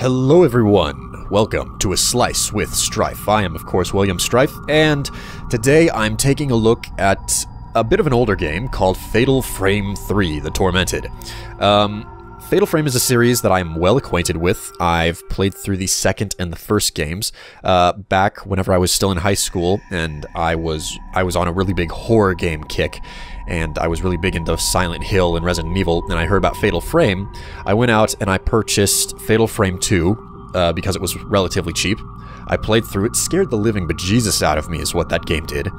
Hello everyone, welcome to A Slice with Strife. I am of course William Strife, and today I'm taking a look at a bit of an older game called Fatal Frame 3, The Tormented. Fatal Frame is a series that I'm well acquainted with. I've played through the second and the first games back whenever I was still in high school, and I was on a really big horror game kick, and I was really big into Silent Hill and Resident Evil, and I heard about Fatal Frame. I went out and I purchased Fatal Frame 2 because it was relatively cheap. I played through it, scared the living bejesus out of me is what that game did,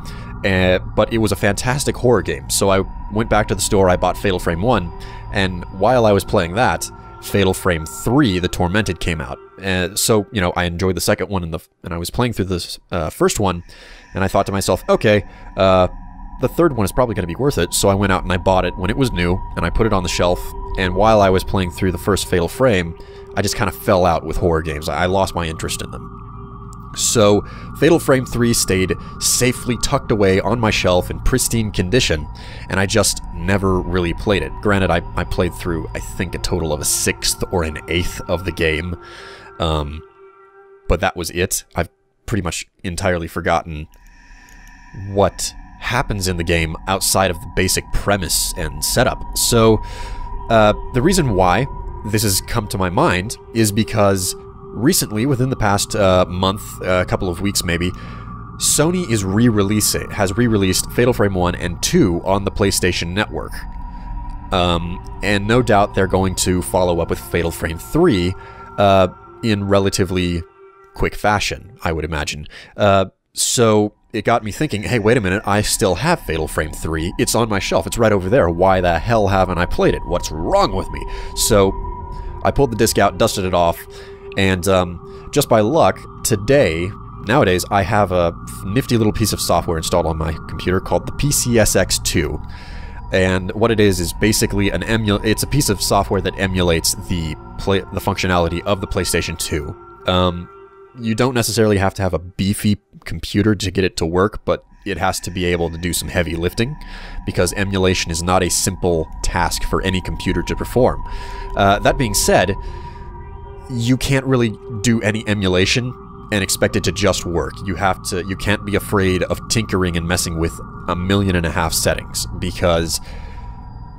but it was a fantastic horror game. So I went back to the store, I bought Fatal Frame 1, and while I was playing that, Fatal Frame 3, The Tormented, came out. So, you know, I enjoyed the second one, and I was playing through this first one, and I thought to myself, okay, the third one is probably going to be worth it, so I went out and I bought it when it was new, and I put it on the shelf, and while I was playing through the first Fatal Frame, I just kind of fell out with horror games. I lost my interest in them. So, Fatal Frame 3 stayed safely tucked away on my shelf in pristine condition, and I just never really played it. Granted, I played through, I think, a total of a sixth or an eighth of the game, but that was it. I've pretty much entirely forgotten what happens in the game outside of the basic premise and setup. So, the reason why this has come to my mind is because recently, within the past month, a couple of weeks maybe, Sony has re-released Fatal Frame 1 and 2 on the PlayStation Network. And no doubt they're going to follow up with Fatal Frame 3 in relatively quick fashion, I would imagine. So it got me thinking, hey, wait a minute, I still have Fatal Frame 3. It's on my shelf. It's right over there. Why the hell haven't I played it? What's wrong with me? So I pulled the disc out, dusted it off, and just by luck, nowadays, I have a nifty little piece of software installed on my computer called the PCSX2. And what it is basically it's a piece of software that emulates the functionality of the PlayStation 2. You don't necessarily have to have a beefy computer to get it to work, but it has to be able to do some heavy lifting, because emulation is not a simple task for any computer to perform. That being said, you can't really do any emulation and expect it to just work. You can't be afraid of tinkering and messing with 1.5 million settings, because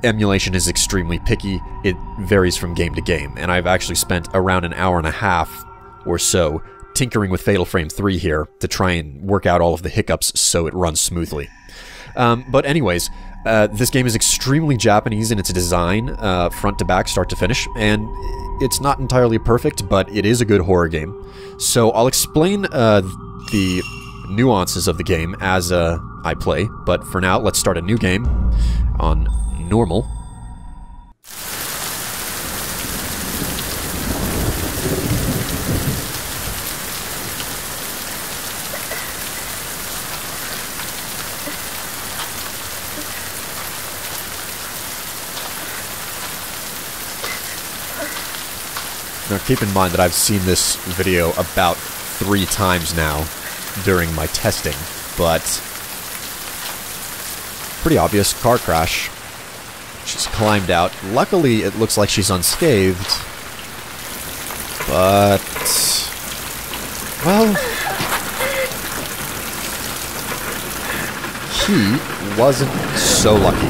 emulation is extremely picky. It varies from game to game, and I've actually spent around an hour and a half or so tinkering with Fatal Frame 3 here to try and work out all of the hiccups so it runs smoothly. But anyways, this game is extremely Japanese in its design, front to back, start to finish, and it's not entirely perfect, but it is a good horror game. So I'll explain the nuances of the game as I play, but for now, let's start a new game on normal. Now keep in mind that I've seen this video about 3 times now during my testing, but pretty obvious car crash. She's climbed out. Luckily, it looks like she's unscathed, but well, he wasn't so lucky.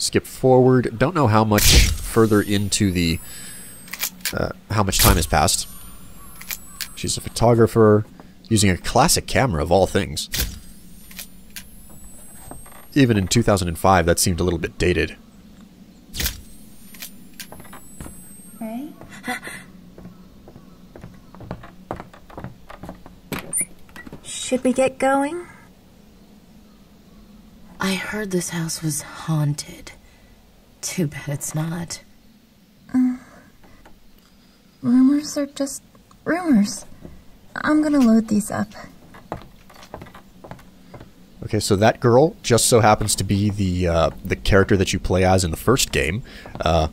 Skip forward. Don't know how much further into the how much time has passed. She's a photographer using a classic camera of all things. Even in 2005, that seemed a little bit dated. Hey. Should we get going? I heard this house was haunted. Too bad it's not. Rumors are just rumors. I'm gonna load these up. Okay, so that girl just so happens to be the character that you play as in the first game. A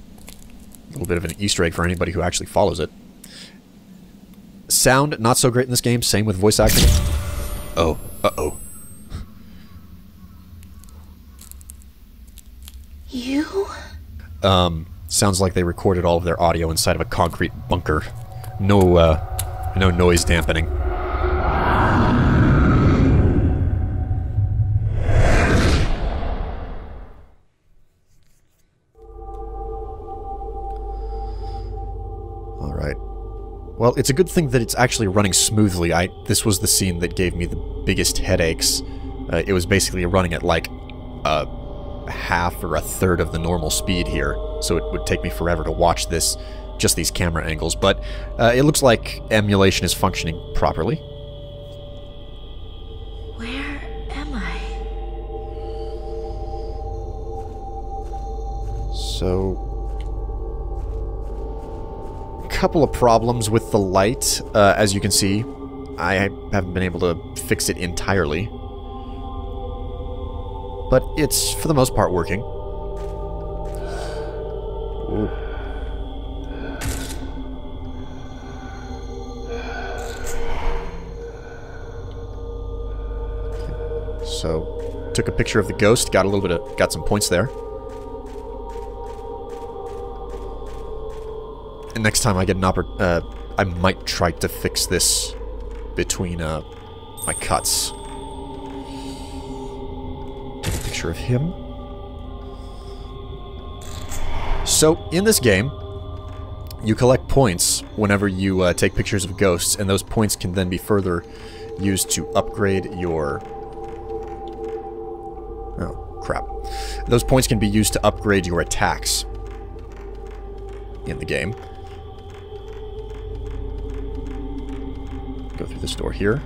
little bit of an Easter egg for anybody who actually follows it. Sound, not so great in this game. Same with voice acting. Oh, uh-oh. Sounds like they recorded all of their audio inside of a concrete bunker. No noise dampening. Alright. Well, it's a good thing that it's actually running smoothly. This was the scene that gave me the biggest headaches. It was basically running at like half or a third of the normal speed here, so it would take me forever to watch this, just these camera angles, but it looks like emulation is functioning properly. Where am I? So, a couple of problems with the light. As you can see, I haven't been able to fix it entirely. But it's, for the most part, working. Ooh. So, took a picture of the ghost, got some points there. And next time I get an I might try to fix this between my cuts. Picture of him. So, in this game, you collect points whenever you take pictures of ghosts, and those points can then be further used to upgrade your... Oh, crap. Those points can be used to upgrade your attacks in the game. Go through this door here.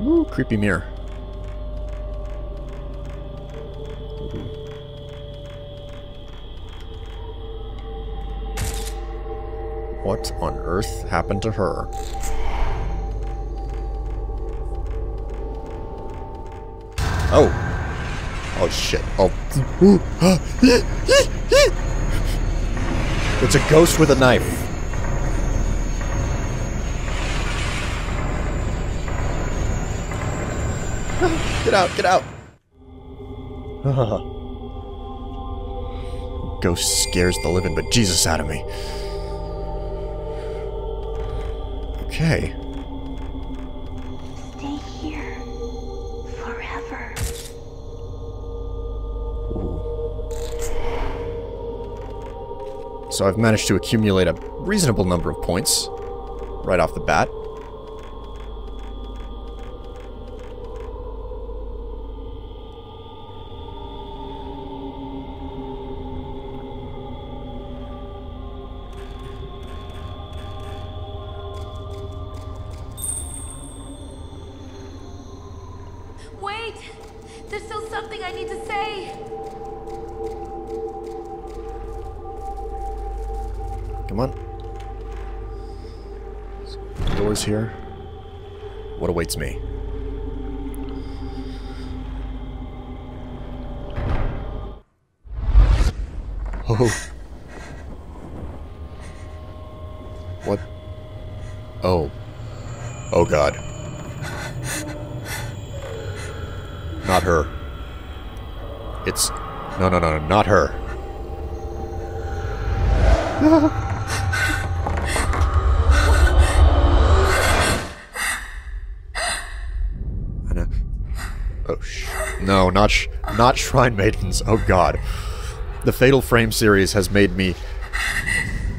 Ooh, creepy mirror. What on earth happened to her? Oh. Oh shit. Oh. It's a ghost with a knife. Get out, get out! Ghost scares the living bejesus out of me. Okay. Stay here. Forever. Ooh. So I've managed to accumulate a reasonable number of points right off the bat. Wait! There's still something I need to say! Come on. Doors here. What awaits me? Oh. What? Oh. Oh god. Not her. It's... No, no, no, no, not her. Oh, no, not Shrine Maidens. Oh god. The Fatal Frame series has made me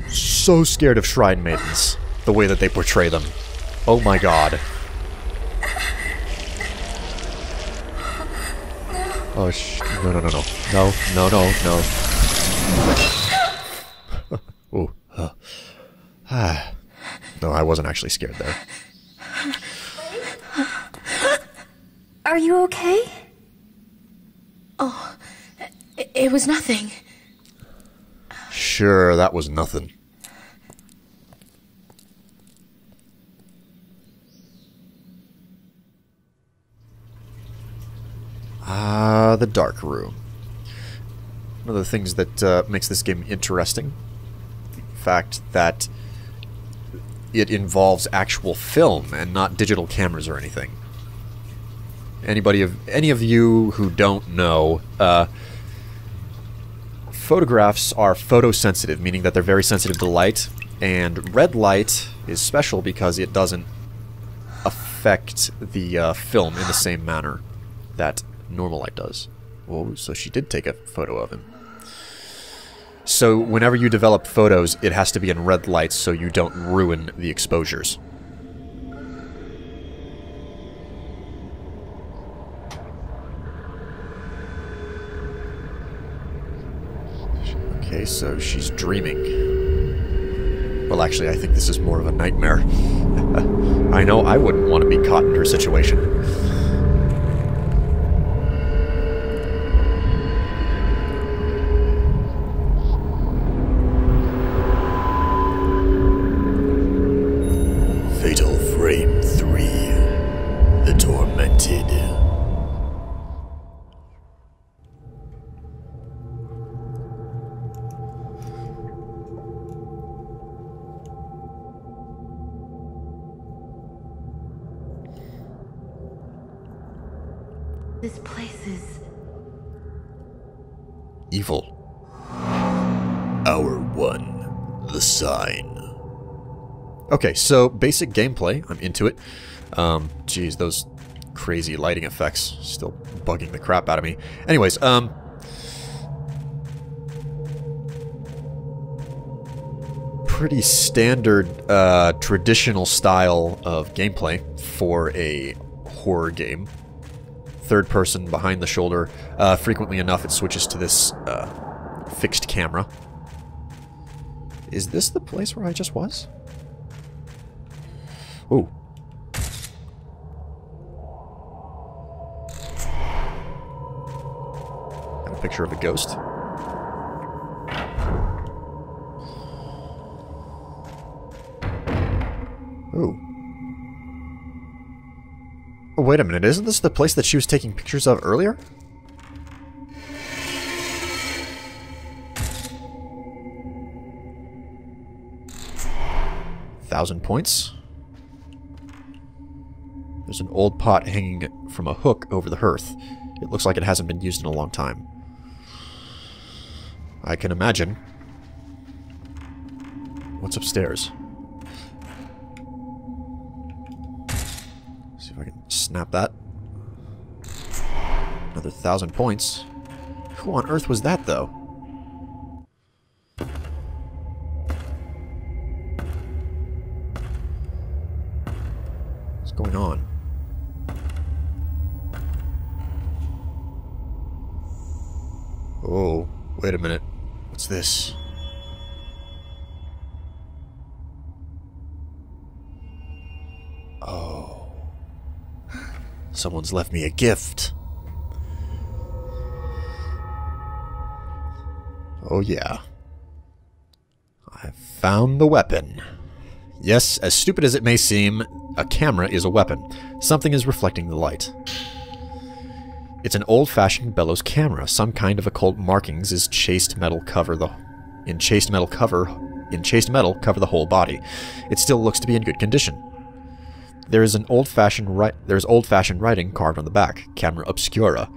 so scared of Shrine Maidens. The way that they portray them. Oh my god. Oh, no, no, no, no. No, no, no, no. Ooh. No, I wasn't actually scared there. Are you okay? Oh, it was nothing. Sure, that was nothing. The dark room. One of the things that makes this game interesting, the fact that it involves actual film and not digital cameras or anything. Any of you who don't know, photographs are photosensitive, meaning that they're very sensitive to light, and red light is special because it doesn't affect the film in the same manner that normal light does. Whoa, so she did take a photo of him. So whenever you develop photos, it has to be in red light so you don't ruin the exposures. Okay, so she's dreaming. Well, actually, I think this is more of a nightmare. I know I wouldn't want to be caught in her situation. Fatal Frame 3. The Tormented. This place is evil. Hour 1. The Sign. Okay, so basic gameplay. I'm into it. Geez, those crazy lighting effects still bugging the crap out of me. Anyways, pretty standard, traditional style of gameplay for a horror game. Third person behind the shoulder. Frequently enough, it switches to this fixed camera. Is this the place where I just was? Ooh. Got a picture of a ghost. Ooh. Oh, wait a minute, isn't this the place that she was taking pictures of earlier? $1,000 points. There's an old pot hanging from a hook over the hearth. It looks like it hasn't been used in a long time. I can imagine. What's upstairs? See if I can snap that. Another 1,000 points. Who on earth was that, though? What's going on? Oh, wait a minute. What's this? Oh. Someone's left me a gift. Oh yeah. I found the weapon. Yes, as stupid as it may seem, a camera is a weapon. Something is reflecting the light. It's an old-fashioned bellows camera. Some kind of occult markings is chased metal cover the whole body. It still looks to be in good condition. There's old-fashioned writing carved on the back. Camera obscura.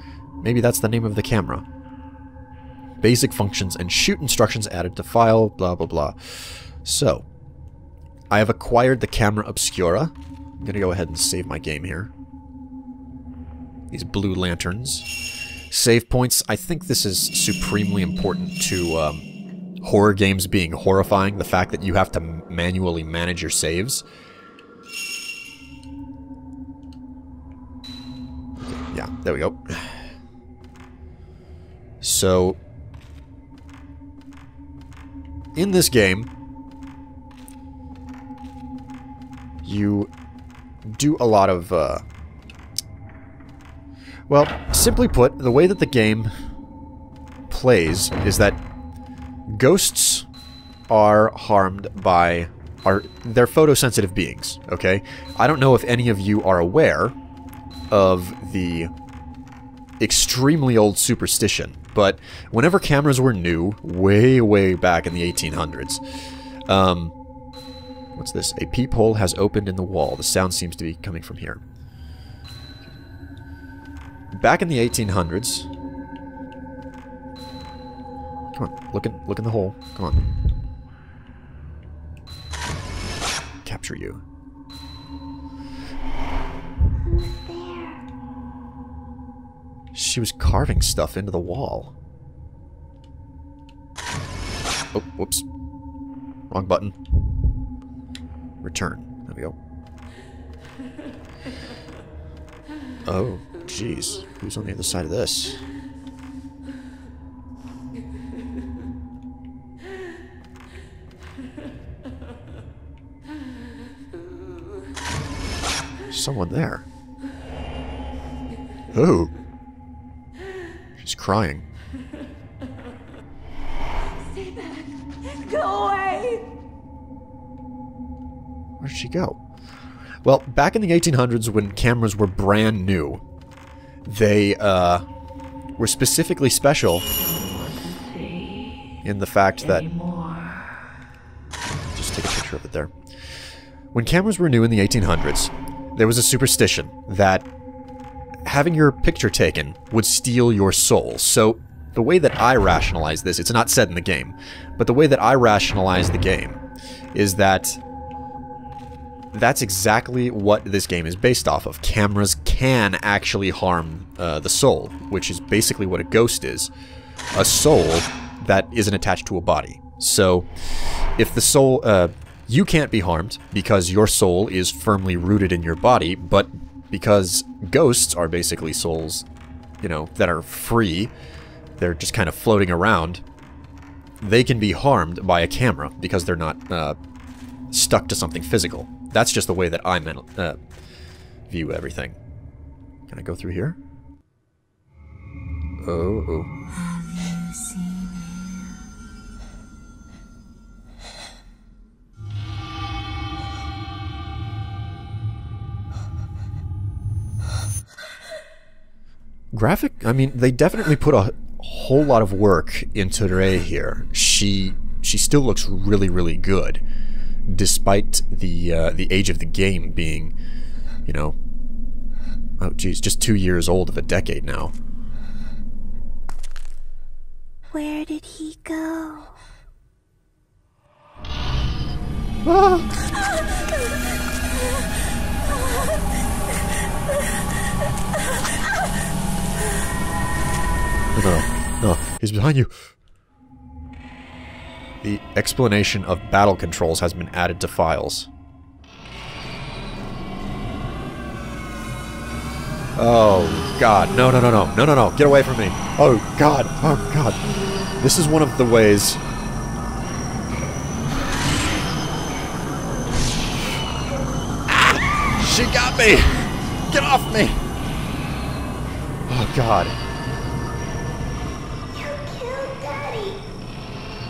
Maybe that's the name of the camera. Basic functions and shoot instructions added to file, blah blah blah. So, I have acquired the camera obscura. I'm gonna go ahead and save my game here. These blue lanterns. Save points. I think this is supremely important to horror games being horrifying. The fact that you have to manually manage your saves. Yeah, there we go. So, in this game, you do a lot of, well, simply put, the way that the game plays is that ghosts are harmed by... they're photosensitive beings, okay? I don't know if any of you are aware of the extremely old superstition, but whenever cameras were new, way back in the 1800s, what's this? A peephole has opened in the wall. The sound seems to be coming from here. back in the 1800s... Come on, look in the hole. Come on. Capture you. Who's there? She was carving stuff into the wall. Oh, whoops. Wrong button. Return. There we go. Oh, jeez. Who's on the other side of this? Someone there. Who? She's crying. Stay back. Go away. Where did she go? Well, back in the 1800s when cameras were brand new, they were specifically special in the fact that... Just take a picture of it there. When cameras were new in the 1800s, there was a superstition that having your picture taken would steal your soul. So the way that I rationalize this, it's not said in the game, but the way that I rationalize the game is that that's exactly what this game is based off of. Cameras can actually harm the soul, which is basically what a ghost is. A soul that isn't attached to a body. So if the soul... you can't be harmed because your soul is firmly rooted in your body, but because ghosts are basically souls, you know, that are free, they're just kind of floating around, they can be harmed by a camera because they're not stuck to something physical. That's just the way that I view everything. Can I go through here? Oh. Have you seen him? Graphic? I mean, they definitely put a whole lot of work into Rei here. She still looks really, really good, despite the age of the game being, you know, oh geez, just 2 years old of a decade now. Where did he go? No, he's behind you. The explanation of battle controls has been added to files. Oh, God. No. Get away from me. Oh, God. This is one of the ways... Ah! She got me! Get off me! Oh, God.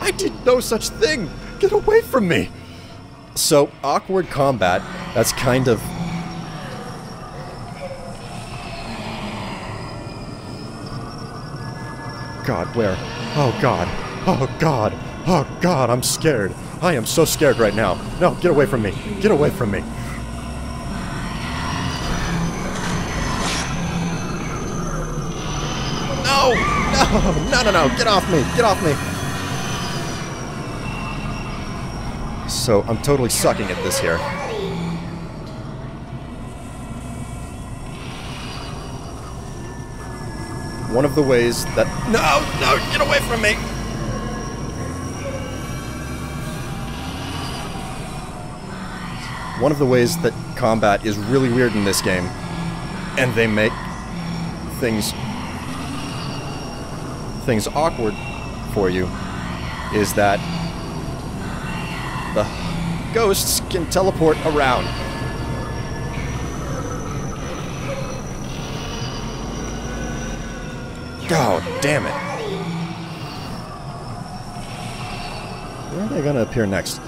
I did no such thing! Get away from me! So, awkward combat, that's kind of... God, where? Oh God. Oh God. Oh God, I'm scared. I am so scared right now. No, get away from me. Get away from me. No, get off me. Get off me. So, I'm totally sucking at this here. One of the ways that... No, get away from me! One of the ways that combat is really weird in this game, and they make things awkward for you, is that the ghosts can teleport around. God damn it. Where are they gonna appear next?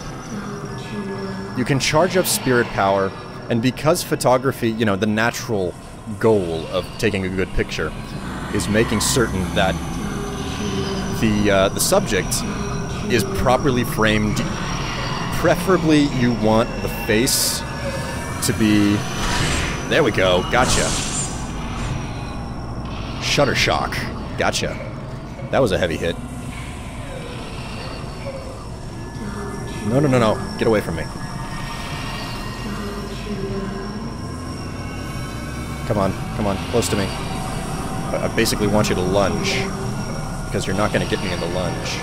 You can charge up spirit power, and because photography, you know, the natural goal of taking a good picture is making certain that the subject is properly framed. Preferably, you want the face to be... There we go, gotcha. Shutter shock. Gotcha. That was a heavy hit. No, no, no, no. Get away from me. Come on, come on, close to me. I basically want you to lunge, because you're not going to get me in the lunge.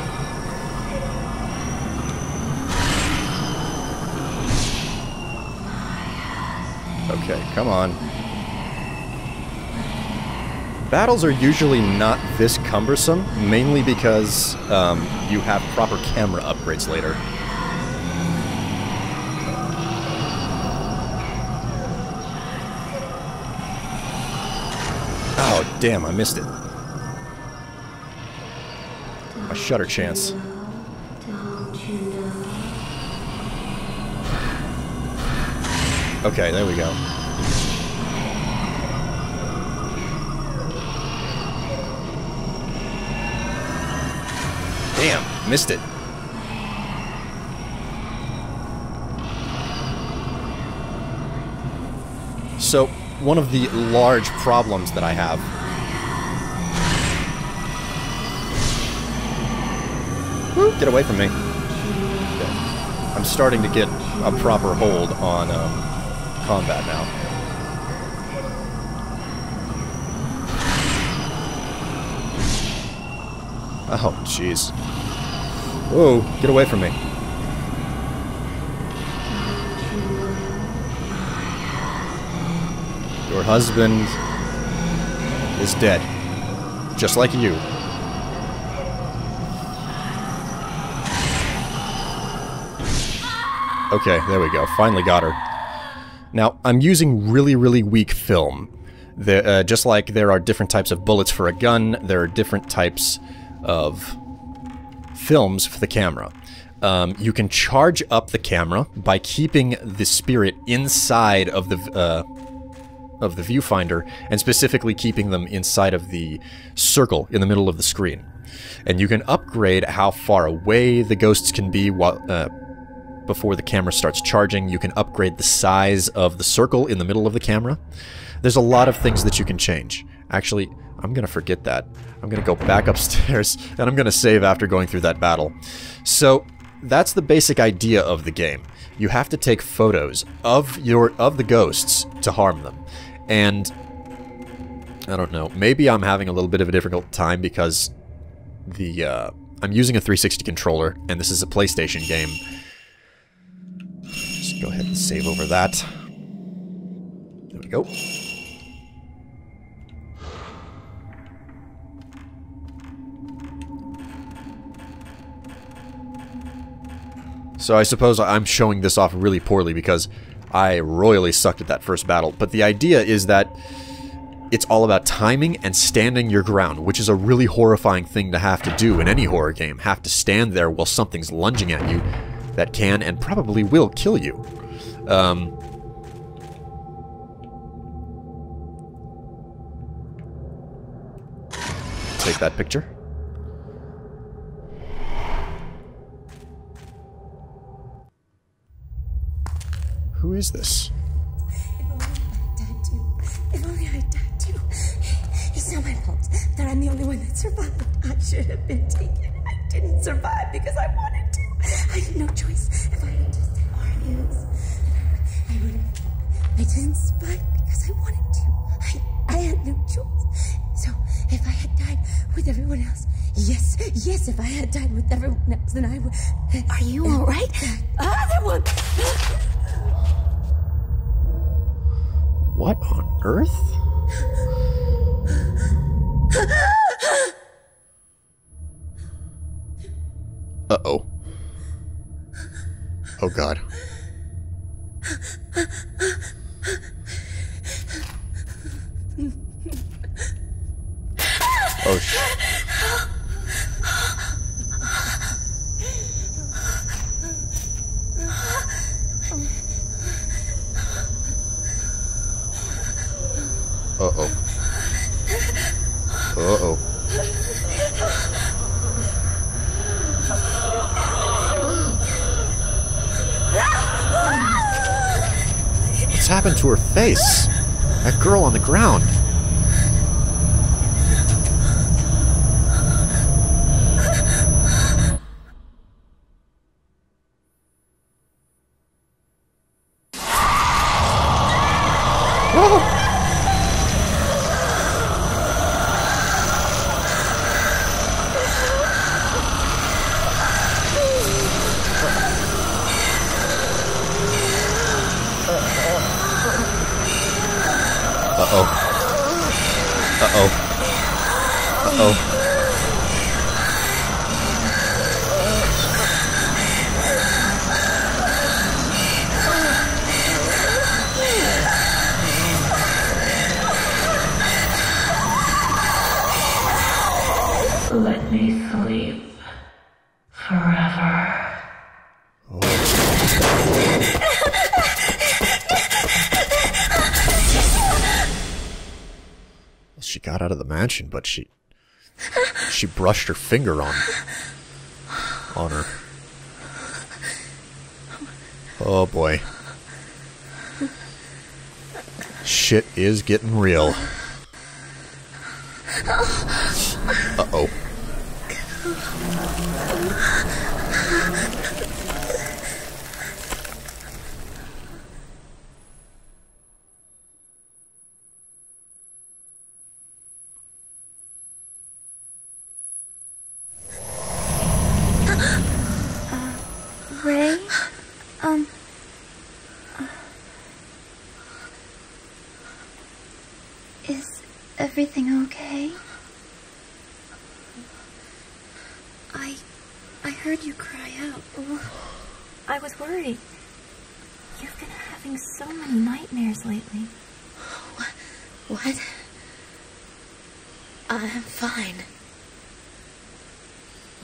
Okay, come on. Battles are usually not this cumbersome, mainly because you have proper camera upgrades later. Oh, damn, I missed it. A shutter chance. Okay, there we go. Damn, missed it. So, one of the large problems that I have get away from me. Okay. I'm starting to get a proper hold on combat now. Oh, jeez. Whoa, get away from me. Your husband is dead. Just like you. Okay, there we go. Finally got her. Now, I'm using really, really weak film. Just like there are different types of bullets for a gun, there are different types of films for the camera. You can charge up the camera by keeping the spirit inside of the viewfinder, and specifically keeping them inside of the circle in the middle of the screen. And you can upgrade how far away the ghosts can be while, before the camera starts charging. You can upgrade the size of the circle in the middle of the camera. There's a lot of things that you can change. Actually, I'm gonna forget that. I'm gonna go back upstairs, and I'm gonna save after going through that battle. So, that's the basic idea of the game. You have to take photos of the ghosts to harm them. And I don't know, maybe I'm having a little bit of a difficult time because I'm using a 360 controller, and this is a PlayStation game. Just go ahead and save over that. There we go. So I suppose I'm showing this off really poorly because I royally sucked at that first battle. But the idea is that it's all about timing and standing your ground, which is a really horrifying thing to have to do in any horror game. Have to stand there while something's lunging at you that can and probably will kill you. Take that picture. Who is this? If only I died too. It's not my fault that I'm the only one that survived. I should have been taken. I didn't survive because I wanted to. I had no choice. If I had just stayed Arians, I would have. I didn't survive because I wanted to. I had no choice. So if I had died with everyone else, yes, if I had died with everyone else, then I would. Are you all right? There was. What on earth? Uh-oh. Oh god. Oh Uh-oh. Uh-oh. What's happened to her face? That girl on the ground. Uh-oh. Let me sleep forever. She got out of the mansion, but she brushed her finger on her. Oh boy. Shit is getting real. Uh-oh. Ray? Is everything okay? I heard you cry out. I was worried. You've been having so many nightmares lately. What? I'm fine.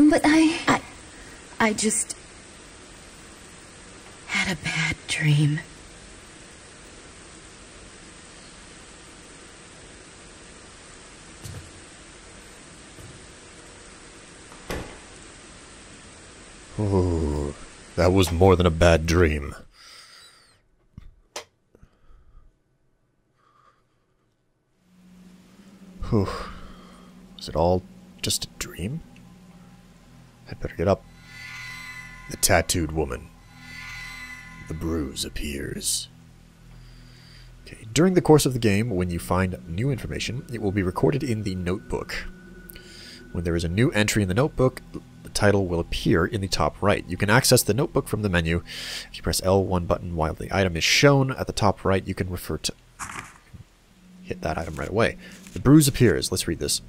But I just had a bad dream. Oh, that was more than a bad dream. Whew. Was it all just a dream? I'd better get up. The tattooed woman. The bruise appears. Okay. During the course of the game, when you find new information, it will be recorded in the notebook. When there is a new entry in the notebook, the title will appear in the top right. You can access the notebook from the menu. If you press L1 button while the item is shown at the top right, you can refer to... hit that item right away. The bruise appears. Let's read this.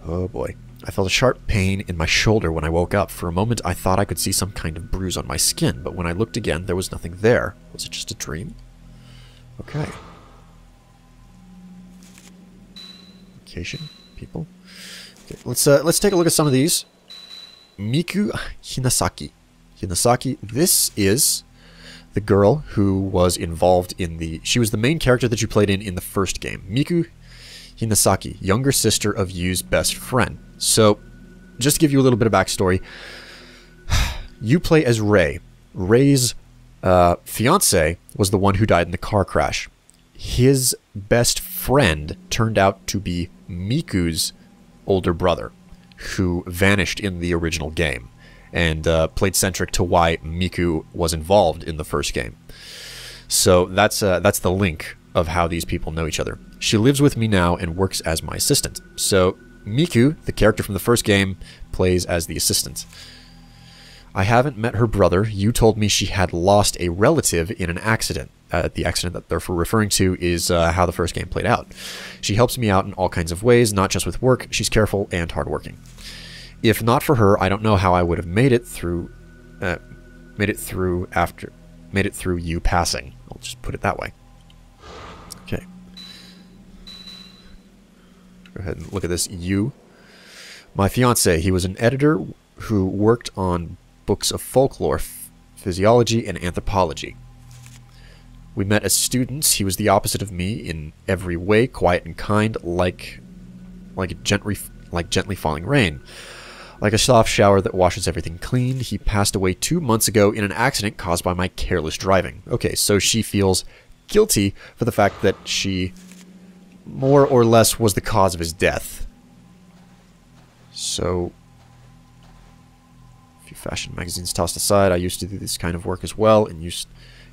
Oh boy. I felt a sharp pain in my shoulder when I woke up. For a moment, I thought I could see some kind of bruise on my skin, but when I looked again, there was nothing there. Was it just a dream? Okay. Location, people. Okay, let's take a look at some of these. Miku Hinasaki. Hinasaki, this is the girl who was involved in the... She was the main character that you played in the first game. Miku Hinasaki, younger sister of Yu's best friend. So, just to give you a little bit of backstory, you play as Rei. Rei's fiance was the one who died in the car crash. His best friend turned out to be Miku's older brother, who vanished in the original game, and played centric to why Miku was involved in the first game. So that's the link of how these people know each other. She lives with me now and works as my assistant. So Miku, the character from the first game, plays as the assistant. I haven't met her brother. You told me she had lost a relative in an accident. The accident that they're referring to is how the first game played out. She helps me out in all kinds of ways, not just with work. She's careful and hardworking. If not for her, I don't know how I would have made it through you passing. I'll just put it that way. Okay. Go ahead and look at this. You. My fiance, he was an editor who worked on books of folklore, physiology, and anthropology. We met as students. He was the opposite of me in every way, quiet and kind, like gently falling rain. Like a soft shower that washes everything clean. He passed away 2 months ago in an accident caused by my careless driving. Okay, so she feels guilty for the fact that she more or less was the cause of his death. So, a few fashion magazines tossed aside. I used to do this kind of work as well, and used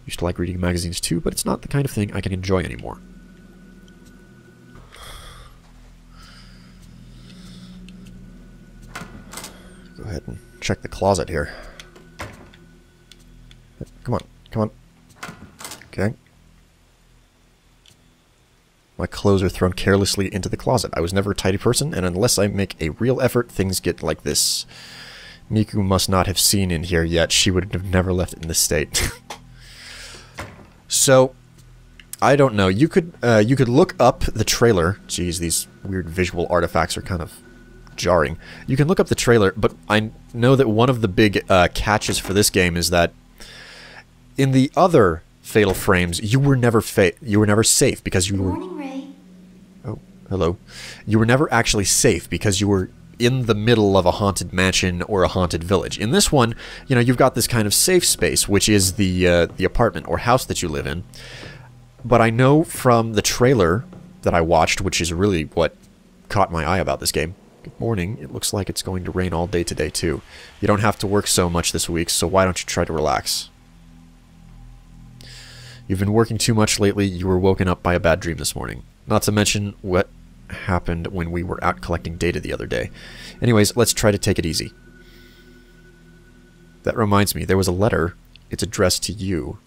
to like reading magazines too, but it's not the kind of thing I can enjoy anymore. Go ahead and check the closet here. Come on, come on. Okay. My clothes are thrown carelessly into the closet. I was never a tidy person, and unless I make a real effort, things get like this. Miku must not have seen in here yet. She would have never left it in this state. So, I don't know. You could look up the trailer. Jeez, these weird visual artifacts are kind of jarring. You can look up the trailer, but I know that one of the big catches for this game is that in the other Fatal Frames, you were never safe because you were... Good morning, Ray. Oh, hello. You were never actually safe because you were in the middle of a haunted mansion or a haunted village. In this one, you know, you've got this kind of safe space, which is the apartment or house that you live in. But I know from the trailer that I watched, which is really what caught my eye about this game. Good morning. It looks like it's going to rain all day today, too. You don't have to work so much this week, so why don't you try to relax? You've been working too much lately. You were woken up by a bad dream this morning. Not to mention what happened when we were out collecting data the other day. Anyways, let's try to take it easy. That reminds me, there was a letter. It's addressed to you.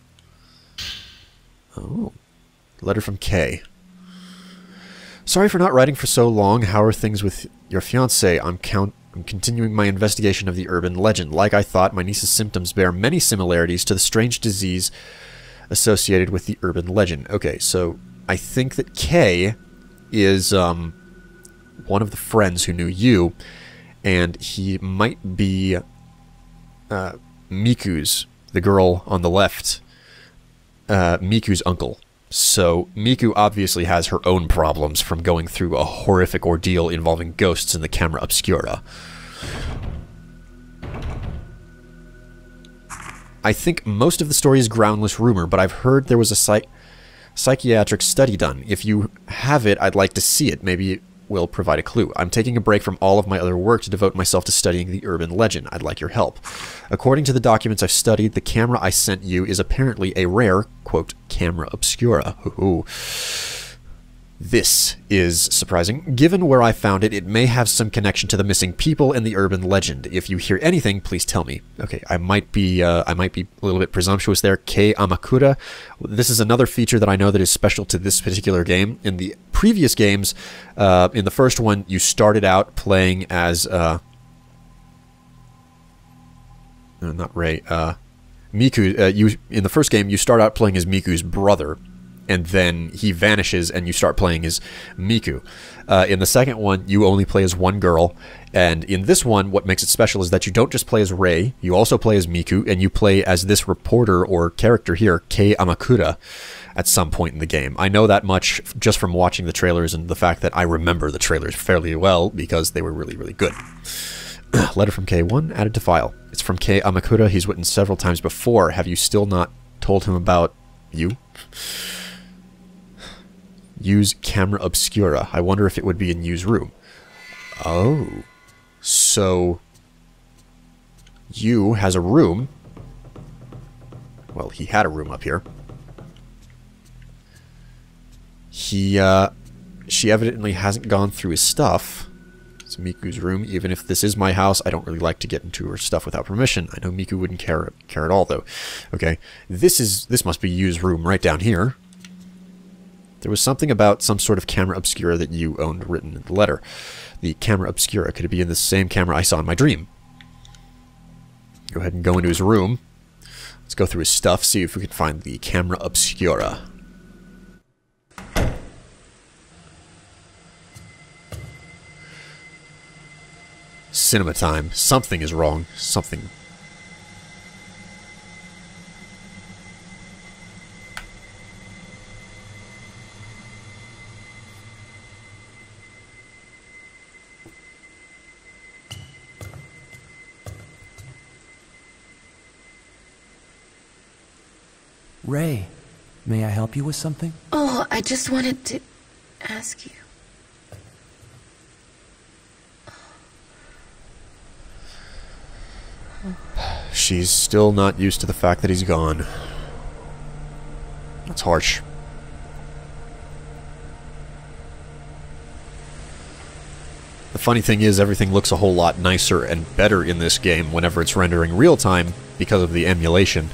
Oh. Letter from Kay. Sorry for not writing for so long. How are things with your fiancé? I'm continuing my investigation of the urban legend. Like I thought, my niece's symptoms bear many similarities to the strange disease associated with the urban legend. Okay, so I think that Kay is one of the friends who knew you, and he might be Miku's, the girl on the left, Miku's uncle. So Miku obviously has her own problems from going through a horrific ordeal involving ghosts in the camera obscura. I think most of the story is groundless rumor, but I've heard there was a psychiatric study done. If you have it, I'd like to see it. Maybe it will provide a clue. I'm taking a break from all of my other work to devote myself to studying the urban legend. I'd like your help. According to the documents I've studied, the camera I sent you is apparently a rare, quote, camera obscura. Ooh. This is surprising. Given where I found it, it may have some connection to the missing people and the urban legend. If you hear anything, please tell me. Okay, I might be a little bit presumptuous there. Kei Amakura. This is another feature that I know that is special to this particular game. In the previous games, in the first one, you started out playing as not Ray. Miku. In the first game, you start out playing as Miku's brother, and then he vanishes and you start playing as Miku. In the second one, you only play as one girl, and in this one, what makes it special is that you don't just play as Rei, you also play as Miku, and you play as this reporter or character here, Kei Amakura, at some point in the game. I know that much just from watching the trailers and the fact that I remember the trailers fairly well because they were really, really good. Letter from K1, added to file. It's from Kei Amakura. He's written several times before. Have you still not told him about you? Use camera obscura. I wonder if it would be in Yu's room. Oh. So Yu has a room. Well, he had a room up here. She evidently hasn't gone through his stuff. It's Miku's room. Even if this is my house, I don't really like to get into her stuff without permission. I know Miku wouldn't care at all, though. Okay, this must be Yu's room right down here. There was something about some sort of camera obscura that you owned written in the letter. The camera obscura. Could it be in the same camera I saw in my dream? Go ahead and go into his room. Let's go through his stuff, see if we can find the camera obscura. Cinema time. Something is wrong. Something. Ray, may I help you with something? Oh, I just wanted to ask you. She's still not used to the fact that he's gone. That's harsh. The funny thing is, everything looks a whole lot nicer and better in this game whenever it's rendering real-time because of the emulation.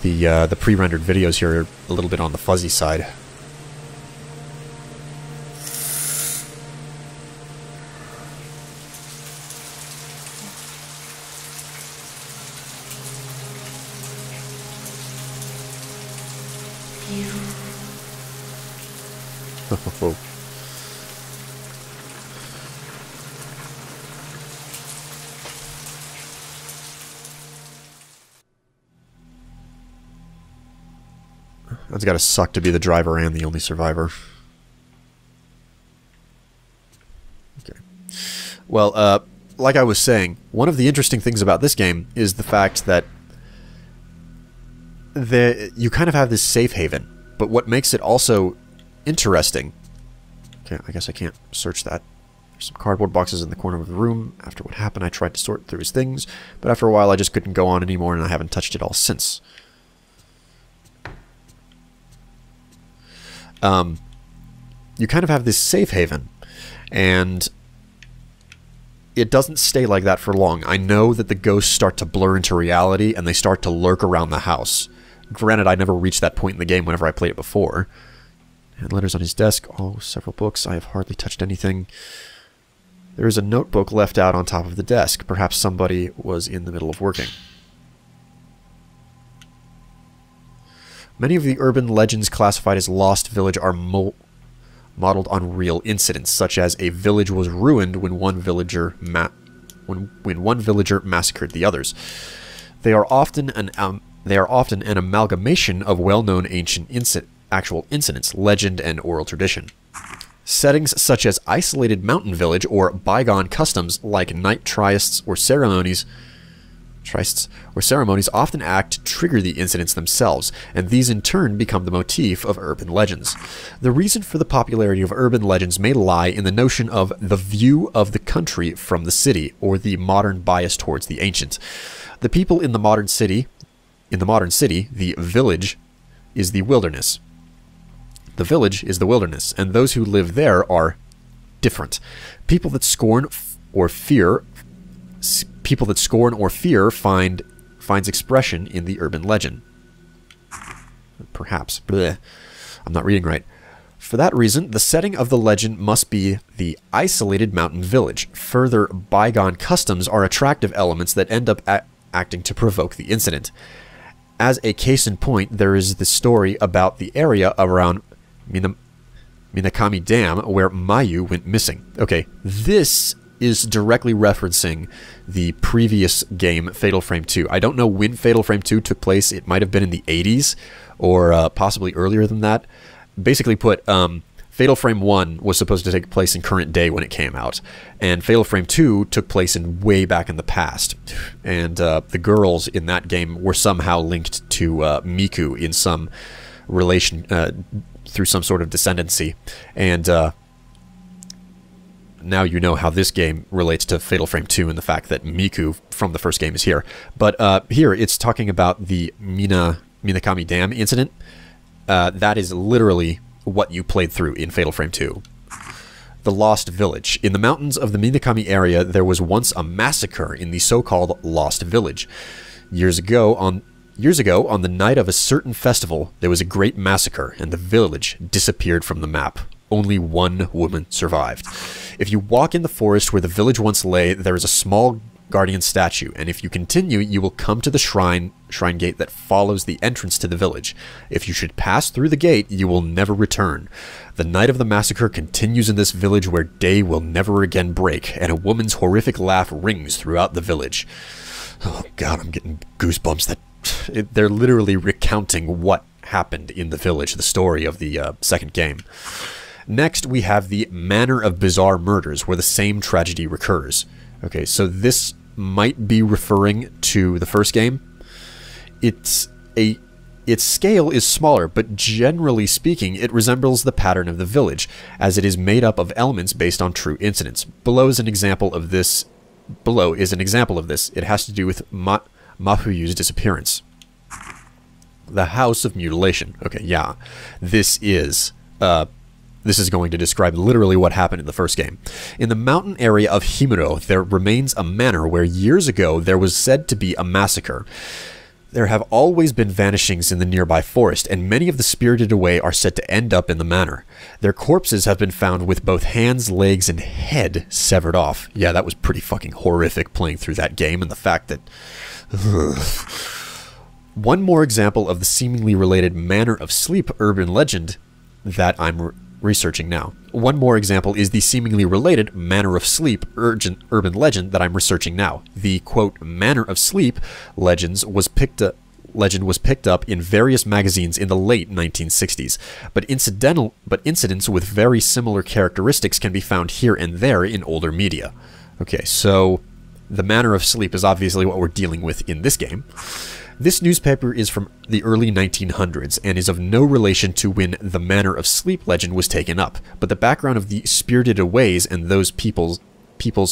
The pre-rendered videos here are a little bit on the fuzzy side. you. Oh. That's gotta suck to be the driver and the only survivor. Okay. Well, like I was saying, one of the interesting things about this game is the fact that you kind of have this safe haven, but what makes it also interesting... Okay, I guess I can't search that. There's some cardboard boxes in the corner of the room. After what happened, I tried to sort through his things, but after a while I just couldn't go on anymore, and I haven't touched it all since. You kind of have this safe haven, and it doesn't stay like that for long. I know that the ghosts start to blur into reality, and they start to lurk around the house. Granted, I never reached that point in the game whenever I played it before. And letters on his desk. Oh, several books. I have hardly touched anything. There is a notebook left out on top of the desk. Perhaps somebody was in the middle of working. Many of the urban legends classified as Lost Village are modeled on real incidents, such as a village was ruined when one villager massacred the others. They are often an amalgamation of well-known ancient actual incidents, legend, and oral tradition. Settings such as isolated mountain village or bygone customs like night trysts or ceremonies often act to trigger the incidents themselves, and these in turn become the motif of urban legends. The reason for the popularity of urban legends may lie in the notion of the view of the country from the city, or the modern bias towards the ancient. The people in the modern city, the village is the wilderness. The village is the wilderness, and those who live there are different. People that scorn or fear finds expression in the urban legend. Perhaps. Bleh. I'm not reading right. For that reason, the setting of the legend must be the isolated mountain village. Further, bygone customs are attractive elements that end up acting to provoke the incident. As a case in point, there is the story about the area around Minakami Dam where Mayu went missing. Okay, this is directly referencing the previous game, Fatal Frame 2. I don't know when Fatal Frame 2 took place. It might have been in the 80s, or possibly earlier than that. Basically put, Fatal Frame 1 was supposed to take place in current day when it came out, and Fatal Frame 2 took place in way back in the past. And the girls in that game were somehow linked to Miku in some relation, through some sort of descendancy. And now you know how this game relates to Fatal Frame 2 and the fact that Miku from the first game is here. But here it's talking about the Minakami Dam incident. That is literally what you played through in Fatal Frame 2. The Lost Village. In the mountains of the Minakami area, there was once a massacre in the so-called Lost Village. Years ago, on the night of a certain festival, there was a great massacre, and the village disappeared from the map. Only one woman survived. If you walk in the forest where the village once lay, there is a small guardian statue, and if you continue, you will come to the shrine gate that follows the entrance to the village. If you should pass through the gate, you will never return. The night of the massacre continues in this village where day will never again break, and a woman's horrific laugh rings throughout the village. Oh god, I'm getting goosebumps. They're literally recounting what happened in the village, the story of the second game. Next, we have the Manor of Bizarre Murders, where the same tragedy recurs. Okay, so this might be referring to the first game. Its scale is smaller, but generally speaking, it resembles the pattern of the village, as it is made up of elements based on true incidents. Below is an example of this. It has to do with Mahuyu's disappearance. The House of Mutilation. Okay, yeah. This is going to describe literally what happened in the first game. In the mountain area of Himuro, there remains a manor where years ago there was said to be a massacre. There have always been vanishings in the nearby forest, and many of the spirited away are said to end up in the manor. Their corpses have been found with both hands, legs, and head severed off. Yeah, that was pretty fucking horrific playing through that game, and the fact that... One more example of the seemingly related manner of sleep urban legend that I'm researching now. One more example is the seemingly related manner of sleep urban legend that I'm researching now. The, quote, manner of sleep legend was picked up in various magazines in the late 1960s, but incidents with very similar characteristics can be found here and there in older media. Okay, so the manner of sleep is obviously what we're dealing with in this game. This newspaper is from the early 1900s and is of no relation to when the manner of sleep legend was taken up, but the background of the spirited aways and those people's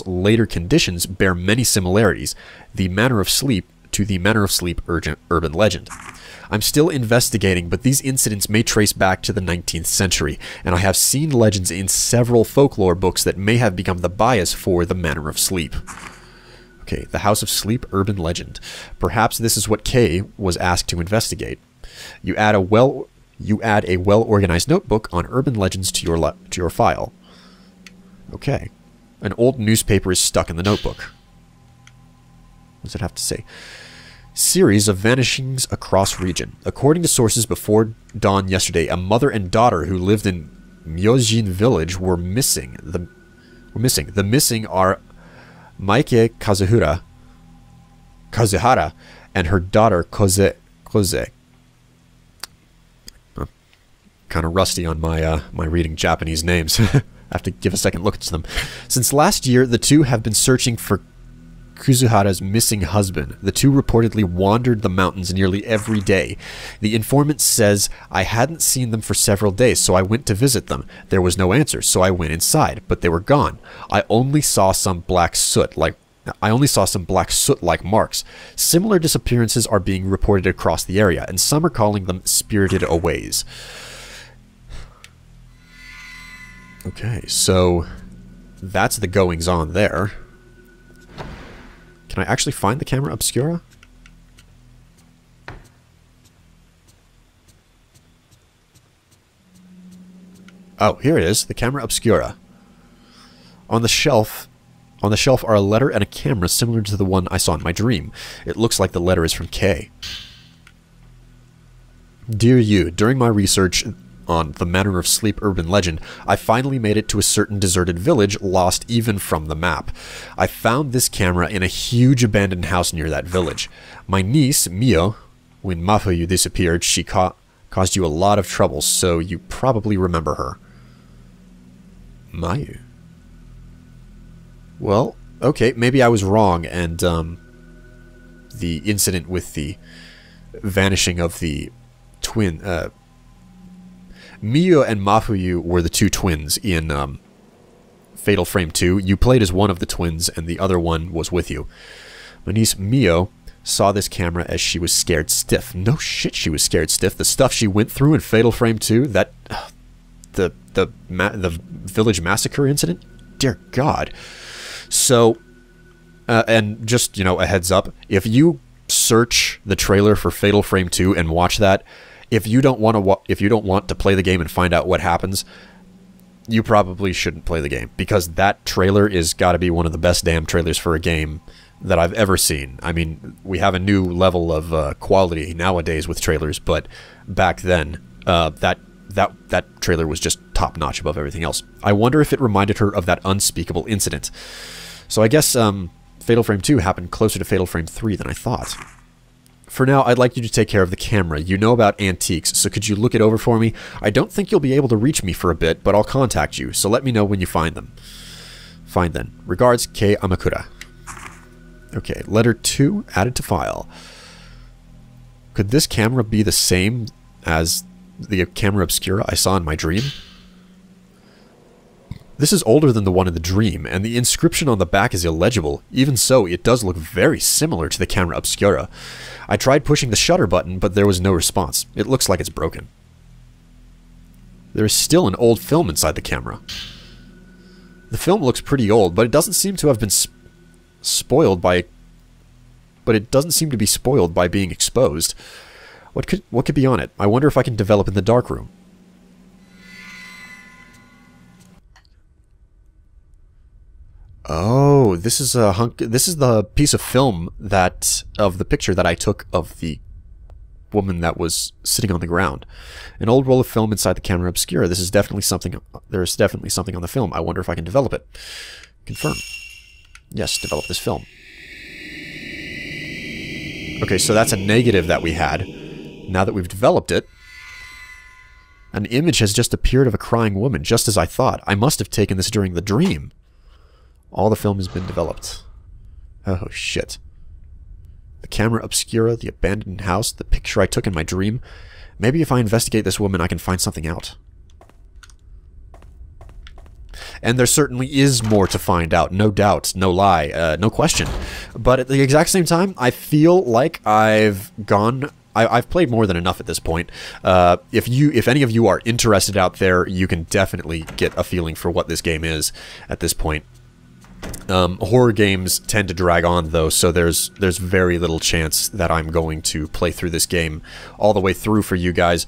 later conditions bear many similarities. The manner of sleep to the manner of sleep urban legend. I'm still investigating, but these incidents may trace back to the 19th century, and I have seen legends in several folklore books that may have become the bias for the manner of sleep. Okay, the House of Sleep urban legend. Perhaps this is what Kay was asked to investigate. You add a well-organized notebook on urban legends to your file. Okay. An old newspaper is stuck in the notebook. What does it have to say? Series of vanishings across region. According to sources before dawn yesterday, a mother and daughter who lived in Myojin village were missing. The missing are Maike Kazuhara and her daughter Koze. I'm kind of rusty on my my reading Japanese names. I have to give a second look at them. Since last year, the two have been searching for Kazuhara's missing husband. The two reportedly wandered the mountains nearly every day. The informant says, I hadn't seen them for several days, so I went to visit them. There was no answer, so I went inside, but they were gone. I only saw some black soot-like marks. Similar disappearances are being reported across the area, and some are calling them spirited aways. Okay, so that's the goings-on there. Can I actually find the camera obscura? Oh, here it is, the camera obscura. On the shelf are a letter and a camera similar to the one I saw in my dream. It looks like the letter is from Kay. Dear you, during my research on the manner of sleep urban legend, I finally made it to a certain deserted village lost even from the map. I found this camera in a huge abandoned house near that village. My niece, Mio, when Mafuyu disappeared, she caused you a lot of trouble, so you probably remember her. Mayu? Well, okay, maybe I was wrong, and the incident with the vanishing of the twin, Mio and Mafuyu were the two twins in Fatal Frame 2. You played as one of the twins, and the other one was with you. My niece Mio saw this camera as she was scared stiff. No shit, she was scared stiff. The stuff she went through in Fatal Frame 2, that the village massacre incident. Dear God. So, and just, you know, a heads up, if you search the trailer for Fatal Frame 2 and watch that, if you don't want to play the game and find out what happens, you probably shouldn't play the game, because that trailer is got to be one of the best damn trailers for a game that I've ever seen. I mean, we have a new level of quality nowadays with trailers, but back then, that trailer was just top notch above everything else. I wonder if it reminded her of that unspeakable incident. So I guess Fatal Frame 2 happened closer to Fatal Frame 3 than I thought. For now, I'd like you to take care of the camera. You know about antiques, so could you look it over for me? I don't think you'll be able to reach me for a bit, but I'll contact you, so let me know when you find them. Fine then. Regards, Kei Amakura. Okay, letter 2 added to file. Could this camera be the same as the camera obscura I saw in my dream? This is older than the one in the dream, and the inscription on the back is illegible. Even so, it does look very similar to the camera obscura. I tried pushing the shutter button, but there was no response. It looks like it's broken. There is still an old film inside the camera. The film looks pretty old, but it doesn't seem to have been spoiled by... But it doesn't seem to be spoiled by being exposed. What could be on it? I wonder if I can develop in the darkroom. Oh, this is the piece of film of the picture that I took of the woman that was sitting on the ground. An old roll of film inside the camera obscura. This is definitely something. There's definitely something on the film. I wonder if I can develop it. Confirm. Yes, develop this film. Okay, so that's a negative that we had. Now that we've developed it, an image has just appeared of a crying woman, just as I thought. I must have taken this during the dream. All the film has been developed. Oh, shit. The camera obscura, the abandoned house, the picture I took in my dream. Maybe if I investigate this woman, I can find something out. And there certainly is more to find out, no doubt, no lie, no question. But at the exact same time, I feel like I've played more than enough at this point. If any of you are interested out there, you can definitely get a feeling for what this game is at this point. Horror games tend to drag on, though, so there's very little chance that I'm going to play through this game all the way through for you guys.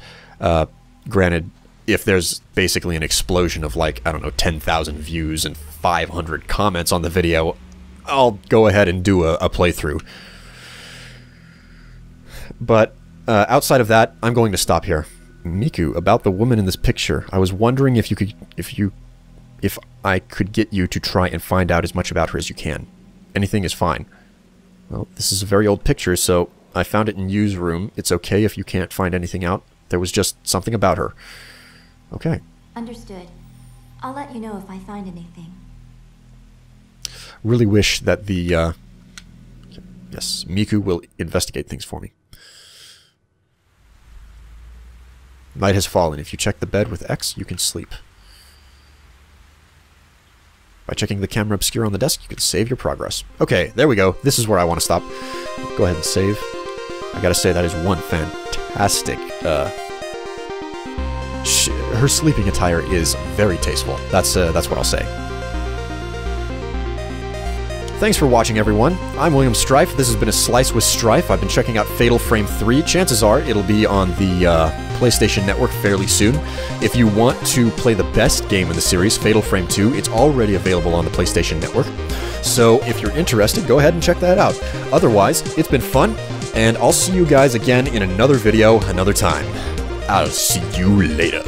Granted, if there's basically an explosion of, like, I don't know, 10,000 views and 500 comments on the video, I'll go ahead and do a playthrough. But outside of that, I'm going to stop here. Miku, about the woman in this picture, I was wondering if I could get you to try and find out as much about her as you can. Anything is fine. Well, this is a very old picture, so I found it in Yu's room. It's okay if you can't find anything out. There was just something about her. Okay. Understood. I'll let you know if I find anything. Really wish that the, yes, Miku will investigate things for me. Night has fallen. If you check the bed with X, you can sleep. By checking the camera obscura on the desk, you can save your progress. Okay, there we go. This is where I want to stop. Go ahead and save. I gotta say, that is one fantastic, her sleeping attire is very tasteful. That's what I'll say. Thanks for watching, everyone. I'm William Strife. This has been A Slice with Strife. I've been checking out Fatal Frame 3. Chances are it'll be on the PlayStation Network fairly soon. If you want to play the best game in the series, Fatal Frame 2, it's already available on the PlayStation Network. So if you're interested, go ahead and check that out. Otherwise, it's been fun, and I'll see you guys again in another video another time. I'll see you later.